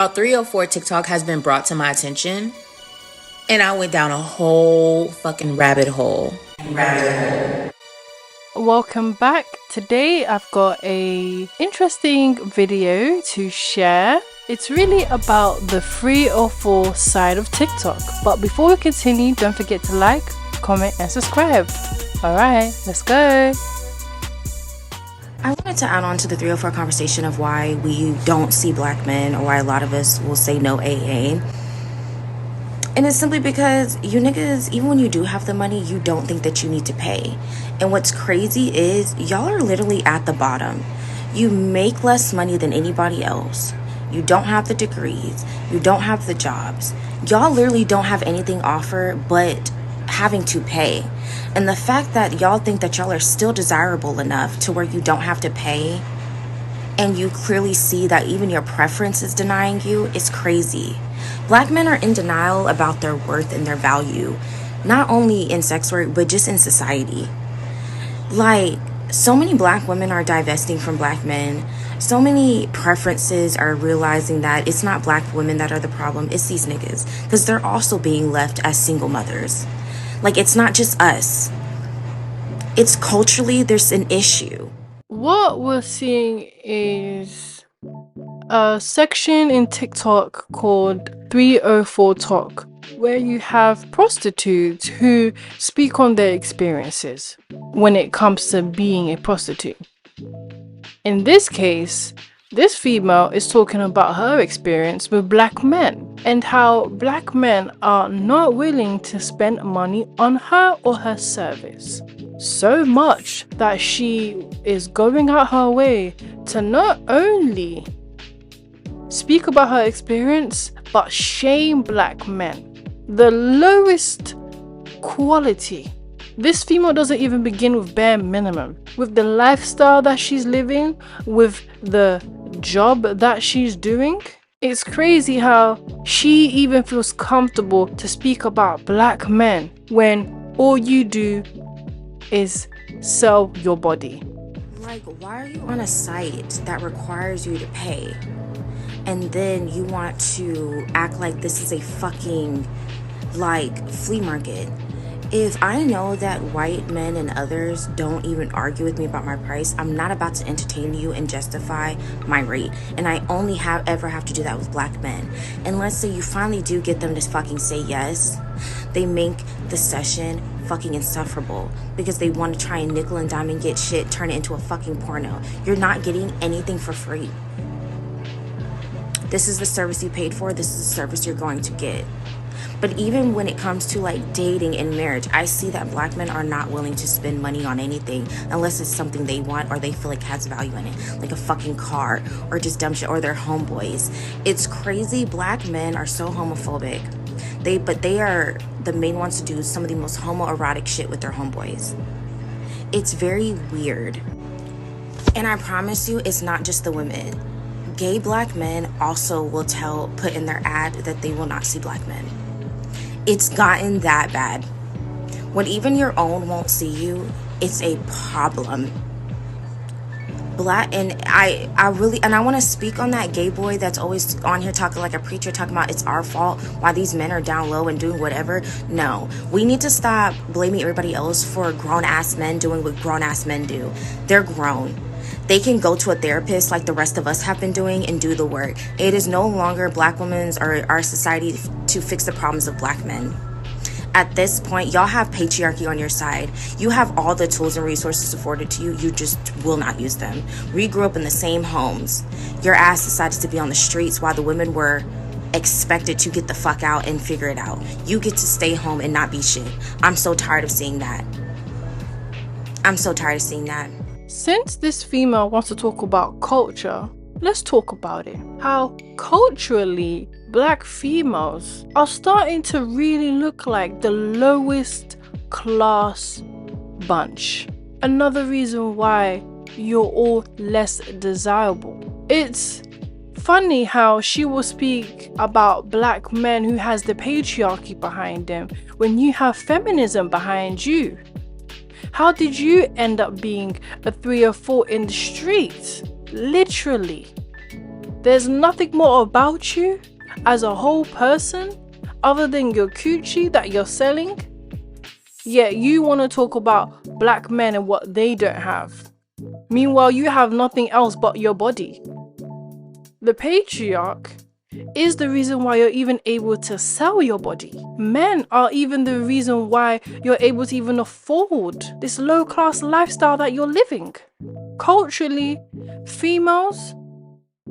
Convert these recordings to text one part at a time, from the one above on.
About 304 TikTok has been brought to my attention, and I went down a whole fucking rabbit hole. Welcome back. Today I've got a interesting video to share. It's really about the 304 side of TikTok. But before we continue, don't forget to like, comment and subscribe. Alright, let's go. I wanted to add on to the 304 conversation of why we don't see black men, or why a lot of us will say no AA. And it's simply because you niggas, even when you do have the money, you don't think that you need to pay. And what's crazy is y'all are literally at the bottom. You make less money than anybody else. You don't have the degrees. You don't have the jobs. Y'all literally don't have anything offered but having to pay. And the fact that y'all think that y'all are still desirable enough to where you don't have to pay, and you clearly see that even your preference is denying you, is crazy. Black men are in denial about their worth and their value, not only in sex work, but just in society. Like, so many black women are divesting from black men. So many preferences are realizing that it's not black women that are the problem, it's these niggas. Because they're also being left as single mothers. Like, it's not just us. It's culturally, there's an issue. What we're seeing is a section in TikTok called 304 Talk, where you have prostitutes who speak on their experiences when it comes to being a prostitute. In this case, this female is talking about her experience with black men and how black men are not willing to spend money on her or her service. So much that she is going out her way to not only speak about her experience, but shame black men. The lowest quality. This female doesn't even begin with bare minimum. With the lifestyle that she's living, with the job that she's doing, it's crazy how she even feels comfortable to speak about black men when all you do is sell your body. Like, why are you on a site that requires you to pay? And then you want to act like this is a fucking, like, flea market. If I know that white men and others don't even argue with me about my price, I'm not about to entertain you and justify my rate. And I only ever have to do that with black men. And let's say you finally do get them to fucking say yes. They make the session fucking insufferable because they want to try and nickel and dime and get shit, turn it into a fucking porno. You're not getting anything for free. This is the service you paid for. This is the service you're going to get. But even when it comes to like dating and marriage, I see that black men are not willing to spend money on anything unless it's something they want or they feel like has value in it, like a fucking car or just dumb shit, or their homeboys. It's crazy. Black men are so homophobic. They are the main ones to do some of the most homoerotic shit with their homeboys. It's very weird. And I promise you, it's not just the women. Gay black men also will put in their ad that they will not see black men. It's gotten that bad. When even your own won't see you, it's a problem. I want to speak on that gay boy that's always on here talking like a preacher, talking about it's our fault why these men are down low and doing whatever. No, we need to stop blaming everybody else for grown-ass men doing what grown-ass men do. They're grown. They can go to a therapist like the rest of us have been doing and do the work. It is no longer black women's or our society to fix the problems of black men. At this point, y'all have patriarchy on your side. You have all the tools and resources afforded to you. You just will not use them. We grew up in the same homes. Your ass decided to be on the streets while the women were expected to get the fuck out and figure it out. You get to stay home and not be shit. I'm so tired of seeing that. Since this female wants to talk about culture, let's talk about it. How culturally black females are starting to really look like the lowest class bunch. Another reason why you're all less desirable. It's funny how she will speak about black men who has the patriarchy behind them when you have feminism behind you. How did you end up being a 3 or 4 in the streets? Literally. There's nothing more about you as a whole person other than your coochie that you're selling. Yet you want to talk about black men and what they don't have. Meanwhile, you have nothing else but your body. The patriarch is the reason why you're even able to sell your body. Men are even the reason why you're able to even afford this low-class lifestyle that you're living. Culturally, females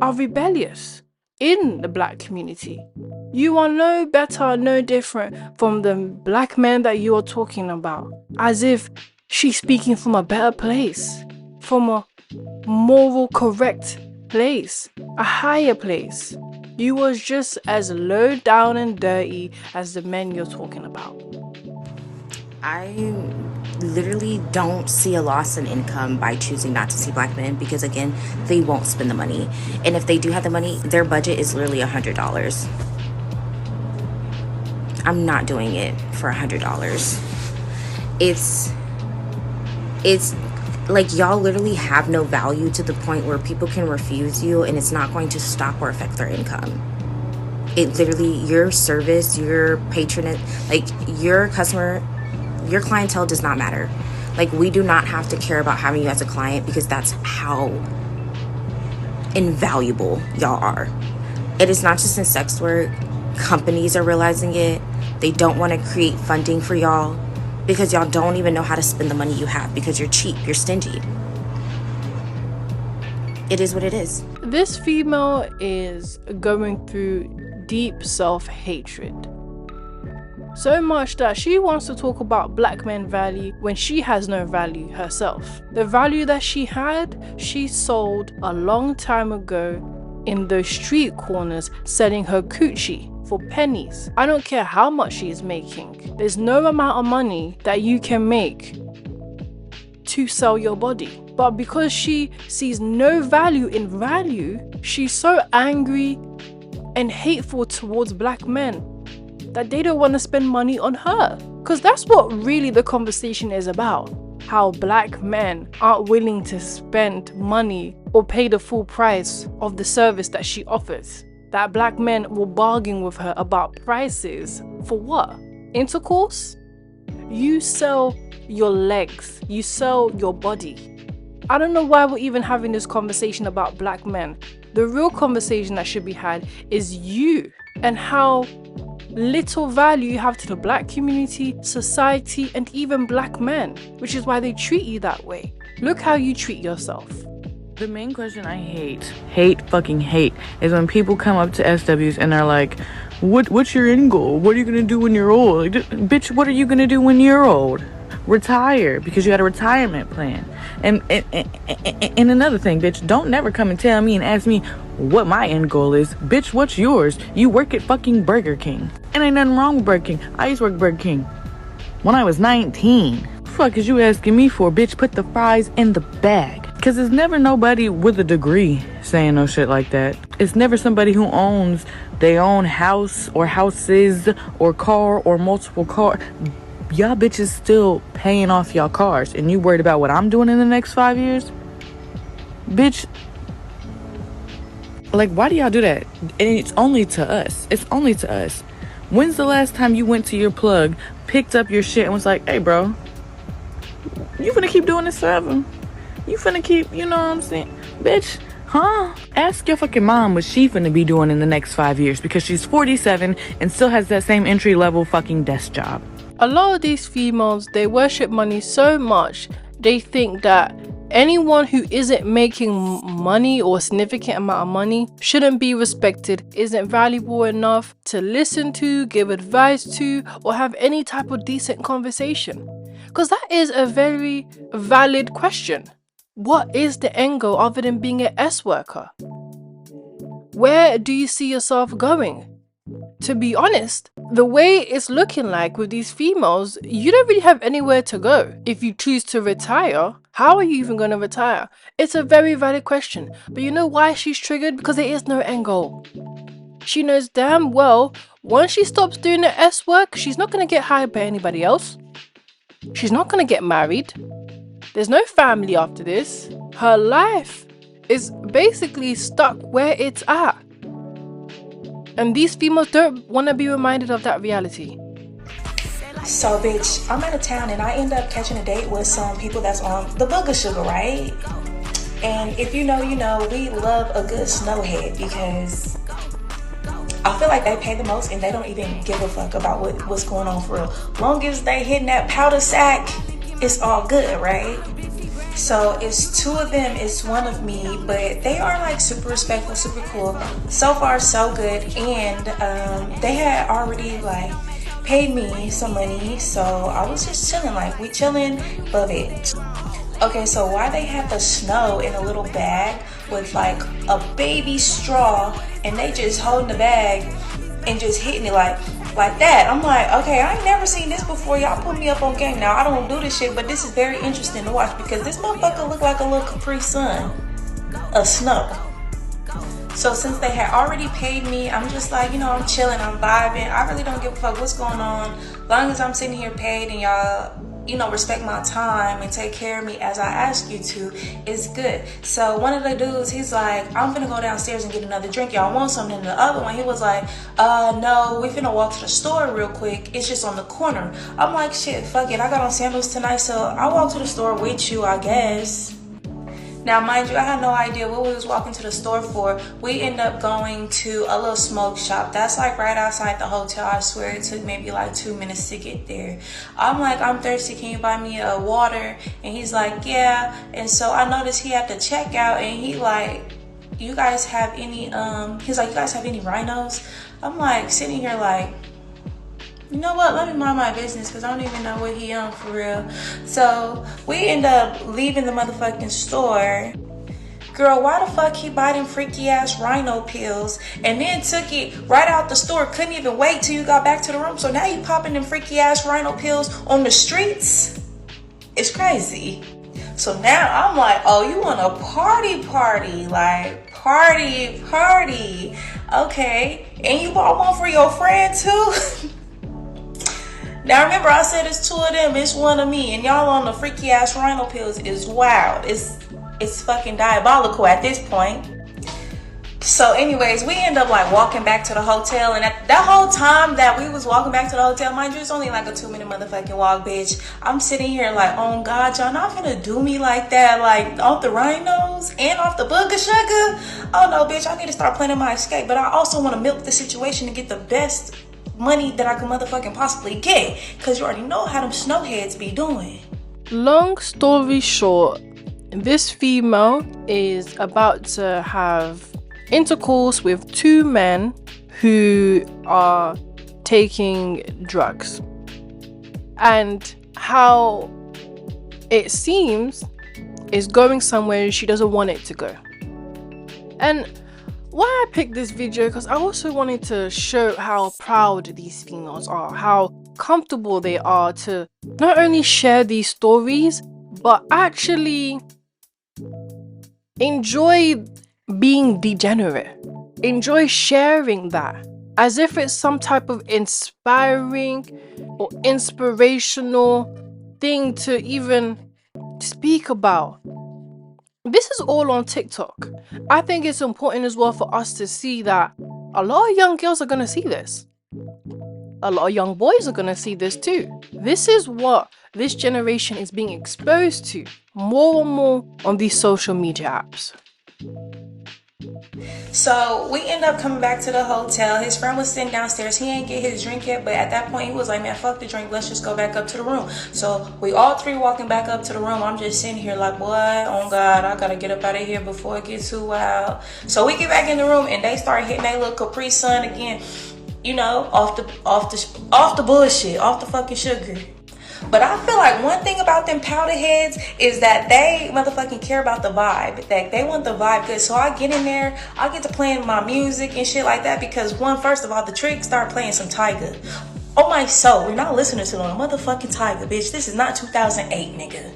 are rebellious in the black community. You are no better, no different from the black men that you are talking about, as if she's speaking from a better place, from a moral correct place, a higher place. You was just as low down and dirty as the men you're talking about. I literally don't see a loss in income by choosing not to see black men because, again, they won't spend the money. And if they do have the money, their budget is literally $100. I'm not doing it for $100. It's like y'all literally have no value to the point where people can refuse you and it's not going to stop or affect their income. It literally, your service, your patronage, like your customer, your clientele does not matter. Like, we do not have to care about having you as a client because that's how invaluable y'all are. It is not just in sex work. Companies are realizing it. They don't want to create funding for y'all because y'all don't even know how to spend the money you have because you're cheap, you're stingy. It is what it is. This female is going through deep self-hatred. So much that she wants to talk about black men value when she has no value herself. The value that she had, she sold a long time ago in those street corners selling her coochie for pennies. I don't care how much she is making. There's no amount of money that you can make to sell your body. But because she sees no value in value, she's so angry and hateful towards black men that they don't want to spend money on her. Because that's what really the conversation is about. How black men aren't willing to spend money or pay the full price of the service that she offers. That black men will bargain with her about prices. For what? Intercourse? You sell your legs. You sell your body. I don't know why we're even having this conversation about black men. The real conversation that should be had is you and how little value you have to the black community, society, and even black men, which is why they treat you that way. Look how you treat yourself. The main question I fucking hate, is when people come up to SWs and they're like, what's your end goal? What are you gonna do when you're old? Like, bitch, what are you gonna do when you're old? Retire, because you had a retirement plan. And another thing, bitch, don't never come and tell me and ask me what my end goal is. Bitch, what's yours? You work at fucking Burger King. And ain't nothing wrong with Burger King. I used to work at Burger King when I was 19. Fuck is you asking me for, bitch? Put the fries in the bag. Because there's never nobody with a degree saying no shit like that. It's never somebody who owns their own house or houses or car or multiple cars. Y'all bitches still paying off y'all cars and you worried about what I'm doing in the next 5 years? Bitch, like, why do y'all do that? And it's only to us. It's only to us. When's the last time you went to your plug, picked up your shit and was like, hey bro, you finna keep doing this forever? You finna keep, you know what I'm saying? Bitch, huh? Ask your fucking mom what she finna be doing in the next 5 years because she's 47 and still has that same entry level fucking desk job. A lot of these females, they worship money so much, they think that anyone who isn't making money or a significant amount of money shouldn't be respected, isn't valuable enough to listen to, give advice to, or have any type of decent conversation. Because that is a very valid question. What is the end goal other than being an S worker? Where do you see yourself going? To be honest, the way it's looking like with these females, you don't really have anywhere to go. If you choose to retire, how are you even going to retire? It's a very valid question. But you know why she's triggered? Because there is no end goal. She knows damn well, once she stops doing the S work, she's not going to get hired by anybody else. She's not going to get married. There's no family after this. Her life is basically stuck where it's at. And these females don't want to be reminded of that reality. So, bitch, I'm out of town and I end up catching a date with some people that's on the booger sugar, right? And if you know, you know, we love a good snowhead because I feel like they pay the most and they don't even give a fuck about what's going on for real. Long as they hitting that powder sack, it's all good, right? So it's two of them, it's one of me, but they are like super respectful, super cool. So far, so good. And they had already like paid me some money, so I was just chilling, like we chilling, love it. Okay, so why they have the snow in a little bag with like a baby straw and they just holding the bag and just hitting it like that. I'm like, okay, I ain't never seen this before. Y'all put me up on game. Now I don't do this shit, but this is very interesting to watch because this motherfucker look like a little Capri Sun of snow. So since they had already paid me, I'm just like, you know, I'm chilling, I'm vibing. I really don't give a fuck what's going on. As long as I'm sitting here paid and y'all, you know, respect my time and take care of me as I ask you to, it's good. So one of the dudes, he's like, I'm gonna go downstairs and get another drink. Y'all want something? And the other one, he was like, no, we finna walk to the store real quick. It's just on the corner. I'm like, shit, fuck it. I got on sandals tonight, so I'll walk to the store with you, I guess. Now, mind you, I had no idea what we was walking to the store for. We ended up going to a little smoke shop. That's like right outside the hotel. I swear it took maybe like 2 minutes to get there. I'm like, I'm thirsty. Can you buy me a water? And he's like, yeah. And so I noticed he had the checkout and he like, you guys have any, he's like, you guys have any rhinos? I'm like sitting here like, you know what, let me mind my business because I don't even know what he on for real. So we end up leaving the motherfucking store. Girl, why the fuck he buy them freaky ass rhino pills and then took it right out the store, couldn't even wait till you got back to the room. So now you popping them freaky ass rhino pills on the streets? It's crazy. So now I'm like, oh, you want a party, like party. Okay, and you bought one for your friend too? Now remember, I said it's two of them, it's one of me, and y'all on the freaky ass rhino pills is wild. It's fucking diabolical at this point. So anyways, we end up like walking back to the hotel, and at that whole time that we was walking back to the hotel, mind you, it's only like a 2-minute motherfucking walk, bitch. I'm sitting here like, oh God, y'all not finna do me like that, like off the rhinos and off the booger sugar. Oh no, bitch, I need to start planning my escape, but I also want to milk the situation to get the best money that I can motherfucking possibly get, because you already know how them snowheads be doing. Long story short, this female is about to have intercourse with 2 men who are taking drugs. And how it seems is going somewhere she doesn't want it to go. And why I picked this video, because I also wanted to show how proud these females are, how comfortable they are to not only share these stories, but actually enjoy being degenerate. Enjoy sharing that as if it's some type of inspiring or inspirational thing to even speak about. This is all on TikTok. I think it's important as well for us to see that a lot of young girls are going to see this. A lot of young boys are going to see this too. This is what this generation is being exposed to more and more on these social media apps. So we end up coming back to the hotel. His friend was sitting downstairs. He ain't get his drink yet, but at that point he was like, man, fuck the drink, let's just go back up to the room. So we all 3 walking back up to the room. I'm just sitting here like, what? Oh God, I gotta get up out of here before it gets too wild. So we get back in the room and they start hitting that little Capri Sun again, you know, off the bullshit, off the fucking sugar. But I feel like one thing about them powder heads is that they motherfucking care about the vibe. That they want the vibe good. So I get in there, I get to playing my music and shit like that because first of all, the trick start playing some Tiger. Oh my soul, we're not listening to no motherfucking Tiger, bitch. This is not 2008, nigga.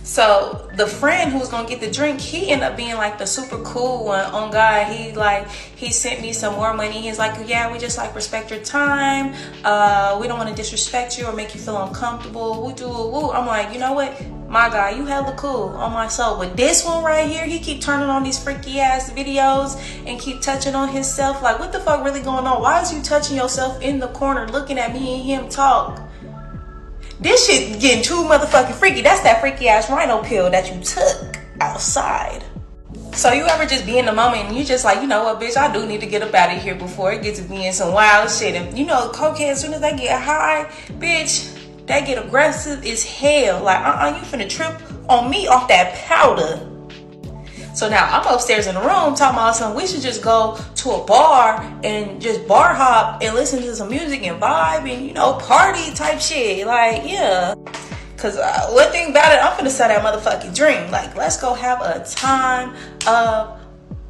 So the friend who was gonna get the drink, he ended up being like the super cool one. On God, he sent me some more money. He's like, yeah, we just like respect your time. We don't want to disrespect you or make you feel uncomfortable. Woo. I'm like, you know what? my guy, you hella cool on my soul. But this one right here, he keep turning on these freaky ass videos and keep touching on himself. Like, what the fuck really going on? Why is you touching yourself in the corner looking at me and him talk? This shit getting too motherfucking freaky. That's that freaky ass rhino pill that you took outside. So you ever just be in the moment and you just like, you know what, bitch, I do need to get up out of here before it gets to being some wild shit. And you know, cocaine, as soon as they get high, bitch, they get aggressive as hell. Like, you finna trip on me off that powder. So now I'm upstairs in the room talking about something. We should just go to a bar and just bar hop and listen to some music and vibe and, you know, party type shit. Like, yeah. Cause one thing about it, I'm finna sell that motherfucking dream. Like, let's go have a time of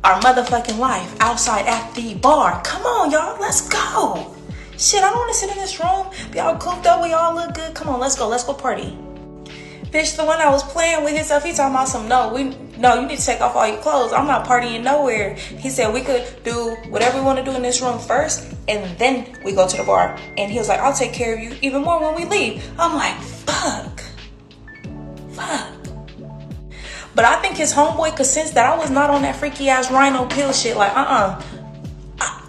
our motherfucking life outside at the bar. Come on, y'all, let's go. Shit, I don't want to sit in this room, be all cooped up, we all look good. Come on, let's go party. Bitch, the one I was playing with himself, he talking about some, no, you need to take off all your clothes. I'm not partying nowhere. He said we could do whatever we want to do in this room first, and then we go to the bar. And he was like, I'll take care of you even more when we leave. I'm like, fuck. But I think his homeboy could sense that I was not on that freaky ass rhino pill shit. Like,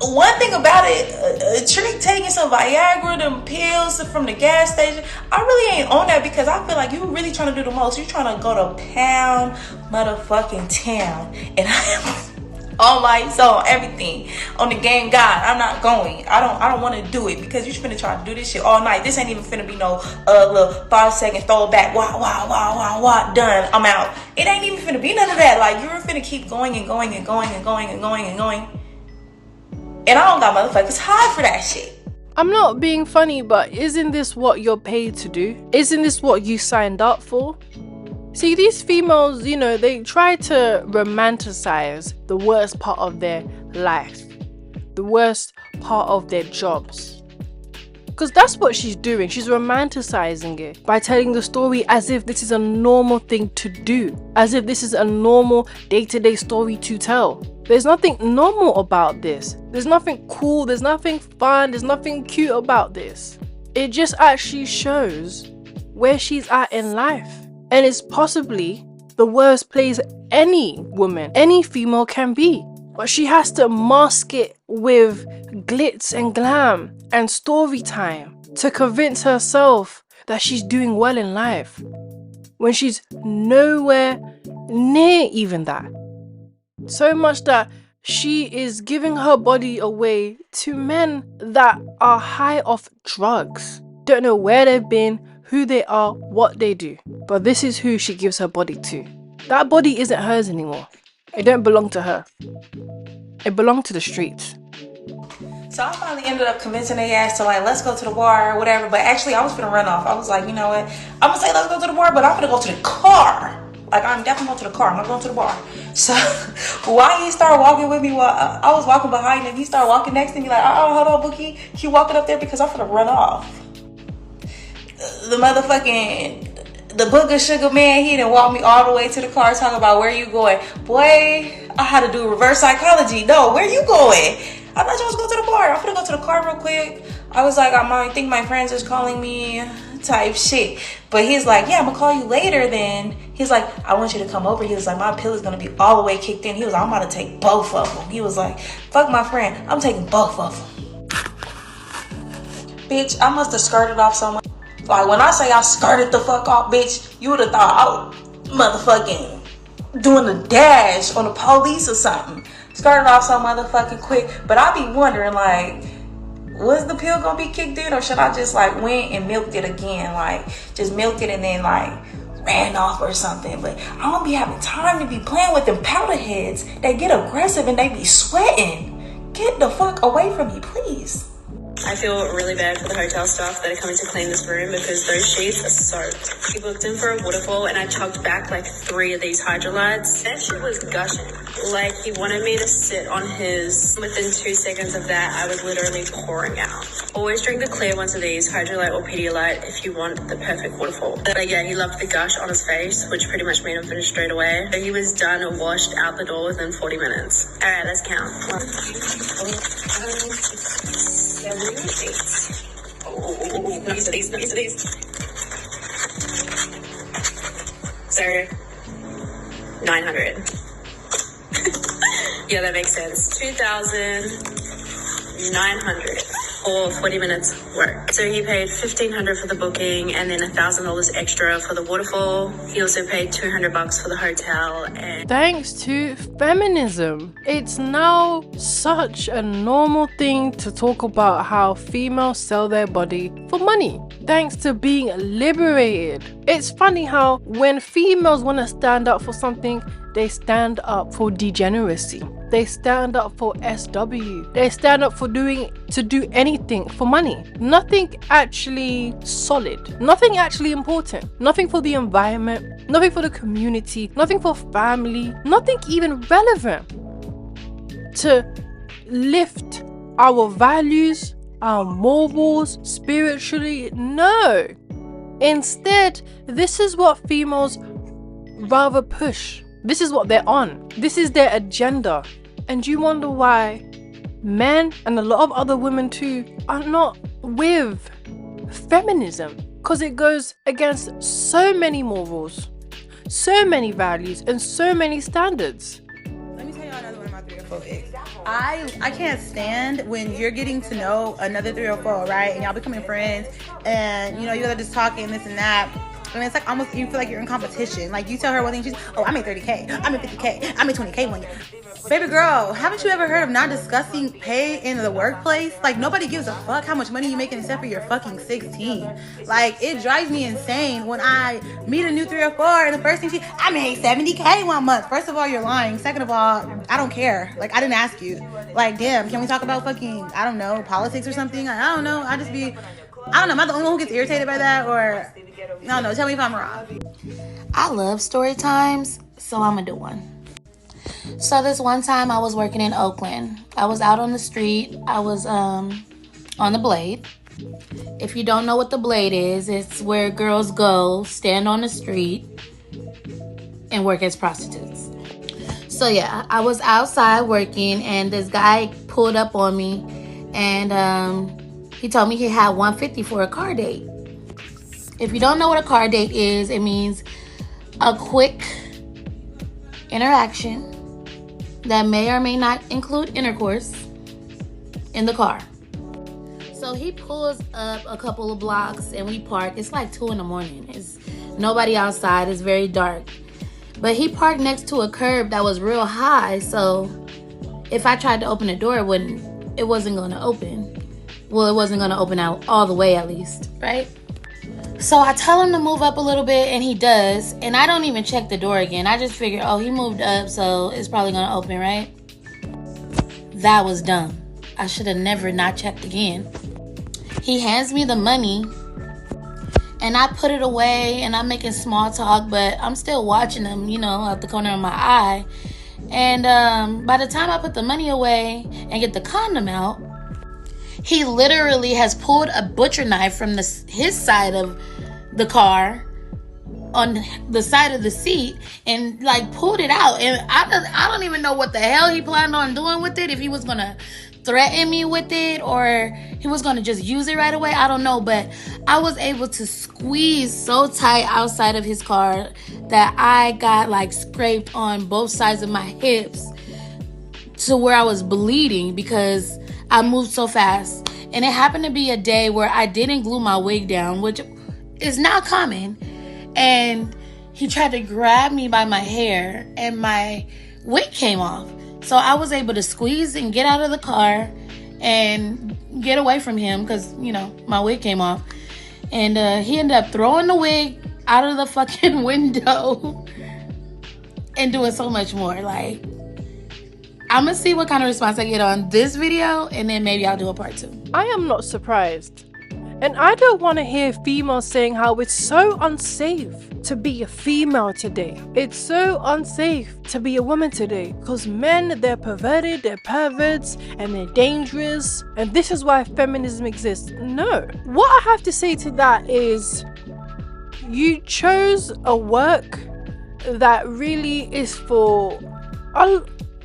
one thing about it, a trick taking some Viagra, them pills from the gas station, I really ain't on that because I feel like you really trying to do the most. You trying to go to pound motherfucking town. And I am on my soul, everything. On the game, God, I'm not going. I don't want to do it because you finna try to do this shit all night. This ain't even finna be no little 5-second throwback. Wow, done. I'm out. It ain't even finna be none of that. Like, you're finna keep going and going and going and going and going and going. And I don't got motherfuckers high for that shit. I'm not being funny, but isn't this what you're paid to do? Isn't this what you signed up for? See, these females, you know, they try to romanticize the worst part of their life, the worst part of their jobs. Because that's what she's doing. She's romanticizing it by telling the story as if this is a normal thing to do, as if this is a normal day-to-day story to tell. There's nothing normal about this. There's nothing cool, there's nothing fun, there's nothing cute about this. It just actually shows where she's at in life. And it's possibly the worst place any woman, any female can be. But she has to mask it with glitz and glam and story time to convince herself that she's doing well in life, when she's nowhere near even that. So much that she is giving her body away to men that are high off drugs, don't know where they've been, who they are, what they do. But this is who she gives her body to. That body isn't hers anymore. It don't belong to her. It belonged to the streets. So I finally ended up convincing their ass to like, let's go to the bar or whatever. But actually I was gonna run off. I was like, you know what? I'm gonna say let's go to the bar, but I'm gonna go to the car. Like, I'm definitely going to the car. I'm not going to the bar. So why he started walking with me while I was walking behind him, he started walking next to me like, oh, hold on, Bookie. Keep walking up there because I'm gonna run off. The booger sugar man, he didn't walk me all the way to the car talking about where you going. Boy, I had to do reverse psychology. No, where you going? I thought you was going to the bar. I'm gonna go to the car real quick. I was like, I think my friends is calling me type shit. But he's like, yeah, I'm gonna call you later then. He's like, I want you to come over. He was like, my pill is gonna be all the way kicked in. He was like, I'm about to take both of them. He was like, fuck my friend, I'm taking both of them. Bitch, I must have skirted off so much. Like, when I say I skirted the fuck off, bitch, you would have thought I was motherfucking doing the dash on the police or something. Skirted off so motherfucking quick. But I be wondering, like, was the pill gonna be kicked in, or should I just like went and milked it again? Like, just milked it and then like ran off or something. But I don't be having time to be playing with them powder heads. They get aggressive and they be sweating. Get the fuck away from me, please. I feel really bad for the hotel staff that are coming to clean this room because those sheets are soaked. He booked in for a waterfall and I chugged back like 3 of these hydrolytes. That shit was gushing. Like, he wanted me to sit on his. Within 2 seconds of that, I was literally pouring out. Always drink the clear ones of these, Hydrolyte or Pedialyte, if you want the perfect waterfall. But yeah, he loved the gush on his face, which pretty much made him finish straight away. So he was done and washed out the door within 40 minutes. All right, let's count. 7, 8. Oh, nice of these. So 900. Yeah, that makes sense. 2,900 for 40 minutes work. So he paid 1,500 for the booking and then $1,000 extra for the waterfall. He also paid $200 for the hotel. And thanks to feminism, it's now such a normal thing to talk about how females sell their body for money. Thanks to being liberated. It's funny how when females want to stand up for something, they stand up for degeneracy. They stand up for SW. They stand up for do anything for money. Nothing actually solid. Nothing actually important. Nothing for the environment. Nothing for the community. Nothing for family. Nothing even relevant to lift our values, our morals, spiritually. No. Instead, this is what females rather push. This is what they're on. This is their agenda. And you wonder why men and a lot of other women too are not with feminism, because it goes against so many morals, so many values, and so many standards. Let me tell you another one of my 304 icks. I can't stand when you're getting to know another 304, right? And y'all becoming friends, and you know, you're just talking this and that. And it's like almost you feel like you're in competition. Like you tell her one thing, she's, oh, I made 30K, I made 50K, I made 20K one year. Baby girl, haven't you ever heard of not discussing pay in the workplace? Like nobody gives a fuck how much money you making except for your fucking 16. Like it drives me insane when I meet a new 304 and the first thing I made 70K one month. First of all, you're lying. Second of all, I don't care. Like I didn't ask you. Like damn, can we talk about fucking, I don't know, politics or something? I don't know. I don't know. Am I the only one who gets irritated by that? Or I don't know. Tell me if I'm wrong. I love story times, so I'm gonna do one. So this one time I was working in Oakland. I was out on the street. I was on the Blade. If you don't know what the Blade is, it's where girls go, stand on the street, and work as prostitutes. So yeah, I was outside working, and this guy pulled up on me, and he told me he had $150 for a car date. If you don't know what a car date is, it means a quick interaction that may or may not include intercourse in the car. So he pulls up a couple of blocks and we park. It's like 2 a.m. It's nobody outside. It's very dark. But he parked next to a curb that was real high. So if I tried to open the door, it wasn't going to open. Well, it wasn't going to open out all the way at least, right? So I tell him to move up a little bit, and he does. And I don't even check the door again. I just figure, oh, he moved up, so it's probably going to open, right? That was dumb. I should have never not checked again. He hands me the money, and I put it away, and I'm making small talk, but I'm still watching him, you know, out the corner of my eye. And by the time I put the money away and get the condom out, he literally has pulled a butcher knife from his side of the car on the side of the seat and like pulled it out. And I don't even know what the hell he planned on doing with it. If he was going to threaten me with it or he was going to just use it right away. I don't know. But I was able to squeeze so tight outside of his car that I got like scraped on both sides of my hips to where I was bleeding because I moved so fast. And it happened to be a day where I didn't glue my wig down, which is not common. And he tried to grab me by my hair and my wig came off. So I was able to squeeze and get out of the car and get away from him because, you know, my wig came off. And he ended up throwing the wig out of the fucking window and doing so much more. Like, I'm going to see what kind of response I get on this video, and then maybe I'll do a part 2. I am not surprised. And I don't want to hear females saying how it's so unsafe to be a female today. It's so unsafe to be a woman today. Because men, they're perverted, they're perverts, and they're dangerous. And this is why feminism exists. No. What I have to say to that is, you chose a work that really is for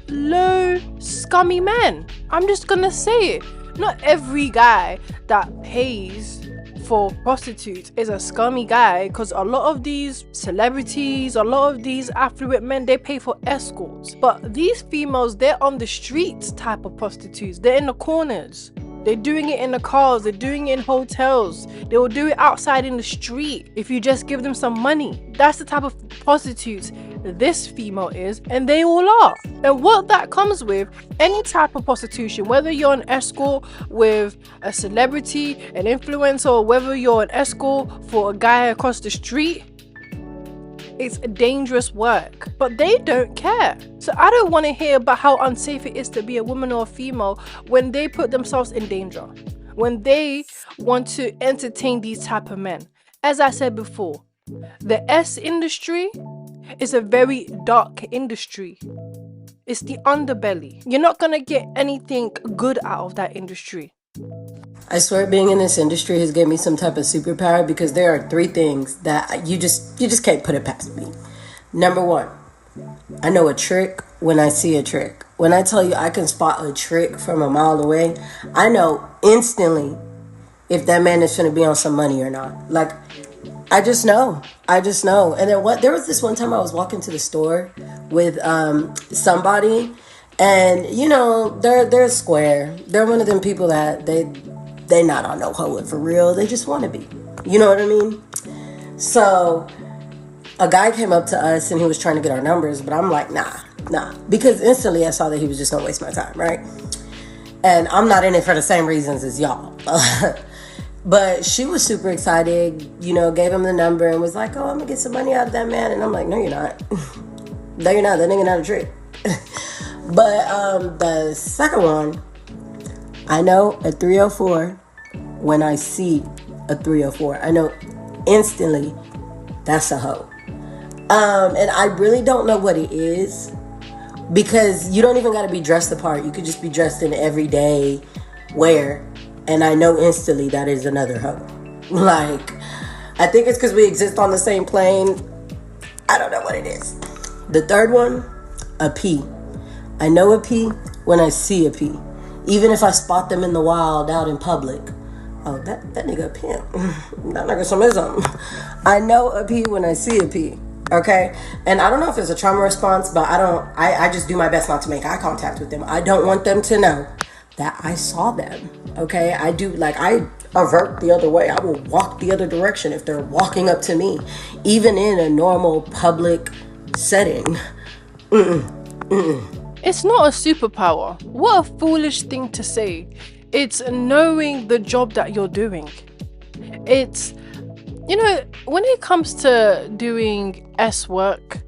low, scummy men. I'm just gonna say it. Not every guy that pays for prostitutes is a scummy guy, because a lot of these celebrities, a lot of these affluent men, they pay for escorts. But these females, they're on the streets type of prostitutes. They're in the corners. They're doing it in the cars, they're doing it in hotels, they will do it outside in the street if you just give them some money. That's the type of prostitutes this female is, and they all are. And what that comes with, any type of prostitution, whether you're an escort with a celebrity, an influencer, or whether you're an escort for a guy across the street, it's dangerous work, but they don't care. So I don't want to hear about how unsafe it is to be a woman or a female when they put themselves in danger, when they want to entertain these type of men. As I said before, the S industry is a very dark industry. It's the underbelly. You're not gonna get anything good out of that industry. I swear being in this industry has given me some type of superpower, because there are 3 things that you just can't put it past me. Number 1, I know a trick when I see a trick. When I tell you I can spot a trick from a mile away, I know instantly if that man is going to be on some money or not. Like, I just know. And then there was this one time I was walking to the store with somebody, and you know, they're square. They're one of them people that they not on no hoe for real. They just want to be. You know what I mean? So a guy came up to us and he was trying to get our numbers, but I'm like, nah. Because instantly I saw that he was just going to waste my time, right? And I'm not in it for the same reasons as y'all. But she was super excited, you know, gave him the number and was like, oh, I'm going to get some money out of that man. And I'm like, no, you're not. No, you're not. That nigga not a trick. But the second one, I know a 304 when I see a 304. I know instantly that's a hoe. And I really don't know what it is, because you don't even got to be dressed the part. You could just be dressed in everyday wear, and I know instantly that is another hoe. Like, I think it's because we exist on the same plane. I don't know what it is. The third one, a P. I know a P when I see a P. Even if I spot them in the wild out in public. Oh, that nigga a pimp. That nigga something. I know a P when I see a P. Okay? And I don't know if it's a trauma response, but I just do my best not to make eye contact with them. I don't want them to know that I saw them. Okay? I avert the other way. I will walk the other direction if they're walking up to me. Even in a normal public setting. It's not a superpower. What a foolish thing to say. It's knowing the job that you're doing. It's, you know, when it comes to doing S work,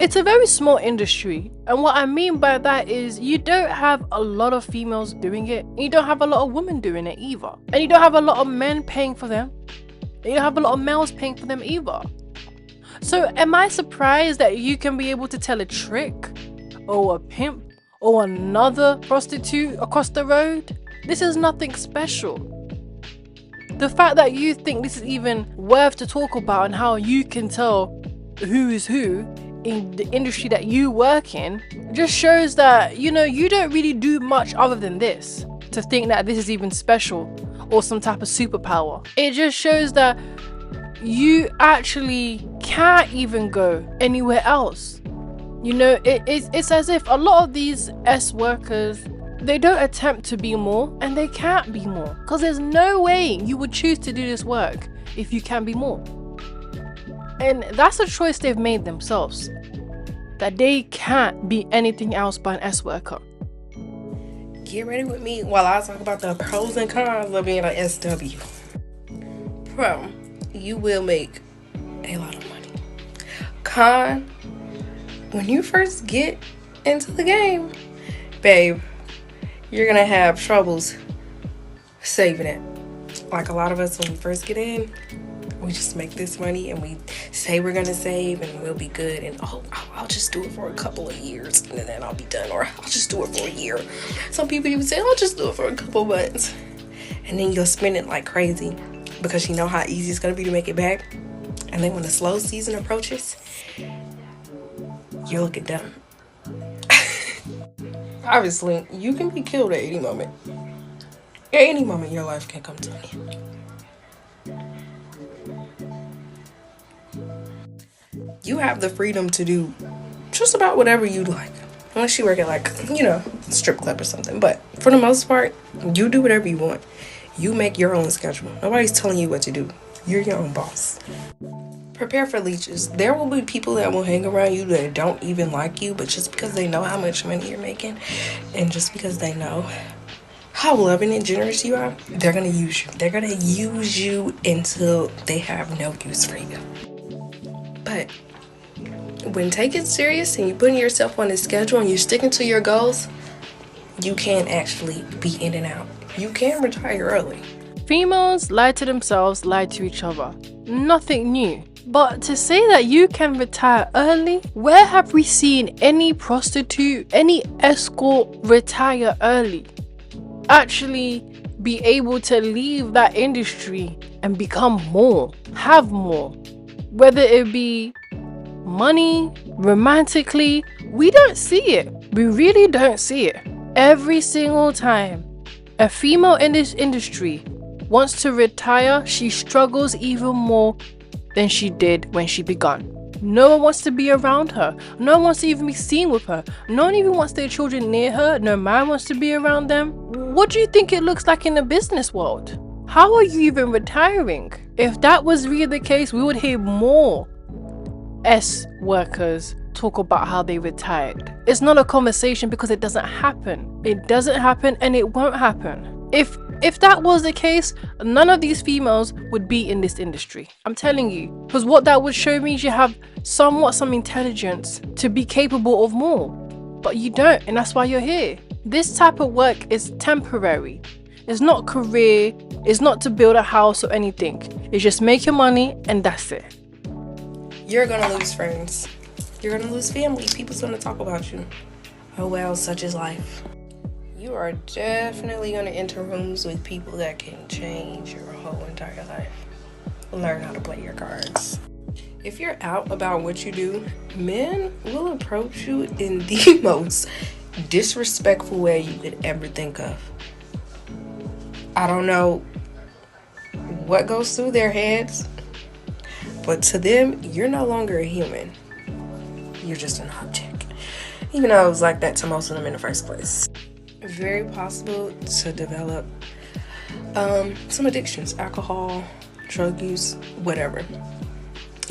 it's a very small industry. And what I mean by that is you don't have a lot of females doing it. You don't have a lot of women doing it either. And you don't have a lot of men paying for them. And you don't have a lot of males paying for them either. So am I surprised that you can be able to tell a trick or a pimp or another prostitute across the road? This is nothing special. The fact that you think this is even worth to talk about and how you can tell who is who in the industry that you work in just shows that, you know, you don't really do much other than this to think that this is even special or some type of superpower. It just shows that you actually can't even go anywhere else. You know, it's as if a lot of these S workers, they don't attempt to be more, and they can't be more, because there's no way you would choose to do this work if you can be more. And that's a choice they've made themselves, that they can't be anything else but an S worker. Get ready with me while I talk about the pros and cons of being an SW. Pro, you will make a lot of money. Con, when you first get into the game, babe, you're gonna have troubles saving it. Like a lot of us, when we first get in, we just make this money and we say we're gonna save and we'll be good, and I'll just do it for a couple of years and then I'll be done, or I'll just do it for a year. Some people even say I'll just do it for a couple months, and then you'll spend it like crazy because you know how easy it's gonna be to make it back. And then when the slow season approaches, you're looking dumb. Obviously, you can be killed at any moment. At any moment, your life can come to an end. you have the freedom to do just about whatever you like. Unless you work at like, strip club or something. But for the most part, you do whatever you want. You make your own schedule. Nobody's telling you what to do. You're your own boss. Prepare for leeches. There will be people that will hang around you that don't even like you, but just because they know how much money you're making, and just because they know how loving and generous you are, they're gonna use you. They're gonna use you until they have no use for you. But when taking serious and you're putting yourself on a schedule and you're sticking to your goals, you can actually be in and out. You can retire early. Females lie to themselves, lie to each other. Nothing new. But to say that you can retire early, where have we seen any prostitute, any escort retire early? Actually be able to leave that industry and become more, have more. Whether it be money, romantically, we don't see it. We really don't see it. Every single time a female in this industry wants to retire, she struggles even more than she did when she began. No one wants to be around her. No one wants to even be seen with her. No one even wants their children near her. No man wants to be around them. What do you think it looks like in the business world? How are you even retiring? If that was really the case, we would hear more workers talk about how they retired. It's not a conversation because it doesn't happen. It doesn't happen and it won't happen. If that was the case, none of these females would be in this industry. I'm telling you. Because what that would show me is you have somewhat some intelligence to be capable of more. But you don't, and that's why you're here. This type of work is temporary. It's not career. It's not to build a house or anything. It's just make your money and that's it. You're gonna lose friends. You're gonna lose family. People's gonna talk about you. Oh well, such is life. You are definitely gonna enter rooms with people that can change your whole entire life. Learn how to play your cards. If you're out about what you do, men will approach you in the most disrespectful way you could ever think of. I don't know what goes through their heads, but to them, you're no longer a human. You're just an object. Even though it was like that to most of them in the first place. Very possible to develop some addictions, alcohol, drug use, whatever.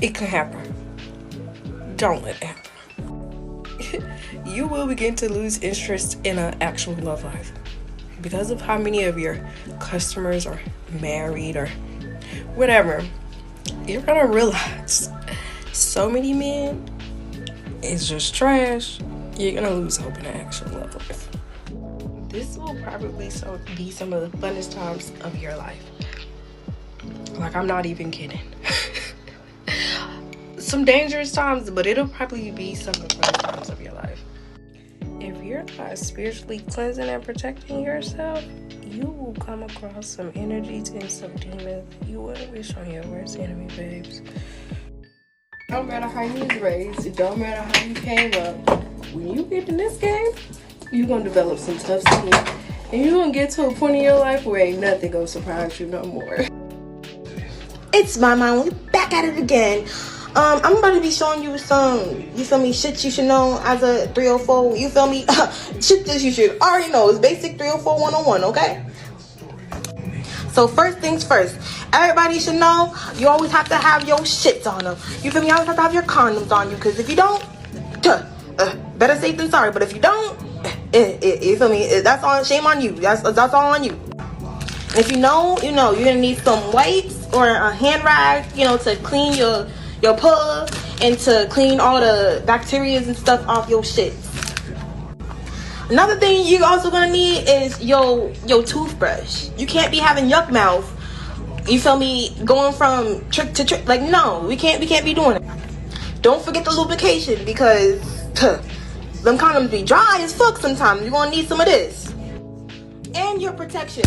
It can happen. Don't let it happen. You will begin to lose interest in an actual love life because of how many of your customers are married or whatever. You're gonna realize so many men is just trash. You're gonna lose hope in an actual love life. This will probably be some of the funnest times of your life. Like, I'm not even kidding. Some dangerous times, but it'll probably be some of the funnest times of your life. If you're not spiritually cleansing and protecting yourself, you will come across some energies and some demons you wouldn't wish on your worst enemy, babes. No matter how you was raised, it don't matter how you came up. When you get in this game, you're gonna develop some tough skin. And you're gonna get to a point in your life where ain't nothing gonna surprise you no more. It's my mom. We back at it again. I'm about to be showing you some, you feel me, shit you should know as a 304, you feel me? Shit that you should already know. It's basic 304 101, okay? So first things first, everybody should know you always have to have your shits on them. You feel me? You always have to have your condoms on you, because if you don't, better safe than sorry. But if you don't, you feel me? That's on, shame on you. That's all on you. If you know, you're gonna need some wipes or a hand rag, to clean your pub and to clean all the bacteria and stuff off your shit. Another thing you also gonna need is your toothbrush. You can't be having yuck mouth. You feel me? Going from trick to trick. Like, no, we can't be doing it. Don't forget the lubrication, because them condoms be dry as fuck sometimes. You're gonna need some of this. And your protection.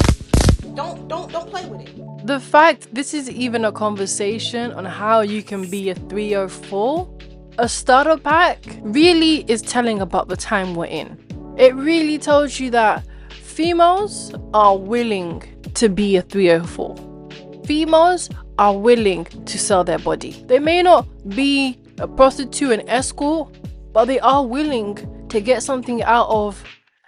Don't play with it. The fact this is even a conversation on how you can be a 304, a starter pack, really is telling about the time we're in. It really tells you that females are willing to be a 304. Females are willing to sell their body. They may not be a prostitute, an escort, but they are willing to get something out of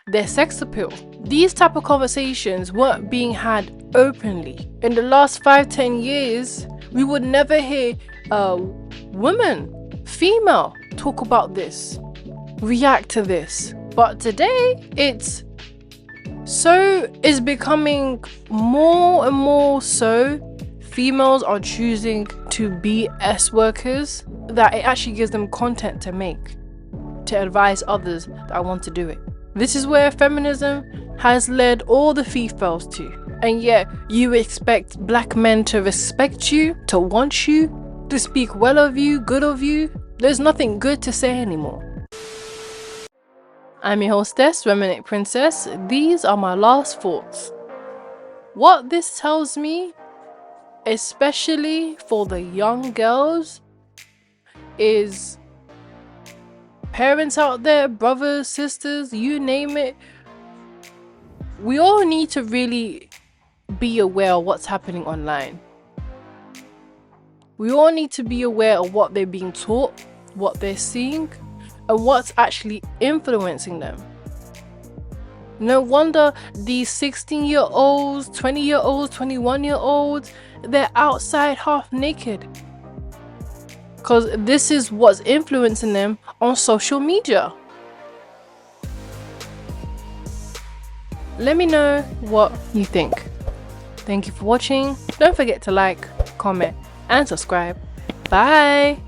their sex appeal. These type of conversations weren't being had openly. In the last 5-10 years, we would never hear women, female, talk about this, react to this. But today, it's becoming more and more so. Females are choosing to be S workers, that it actually gives them content to make, to advise others that want to do it. This is where feminism has led all the females to. And yet, you expect black men to respect you, to want you, to speak well of you, good of you. There's nothing good to say anymore. I'm your hostess, Reminiscent Princess. These are my last thoughts. What this tells me, especially for the young girls, is parents out there, brothers, sisters, you name it, we all need to really be aware of what's happening online. We all need to be aware of what they're being taught, what they're seeing, and what's actually influencing them. No wonder these 16-year-olds, 20-year-olds, 21-year-olds, they're outside half naked. Because this is what's influencing them on social media. Let me know what you think. Thank you for watching. Don't forget to like, comment, and subscribe. Bye!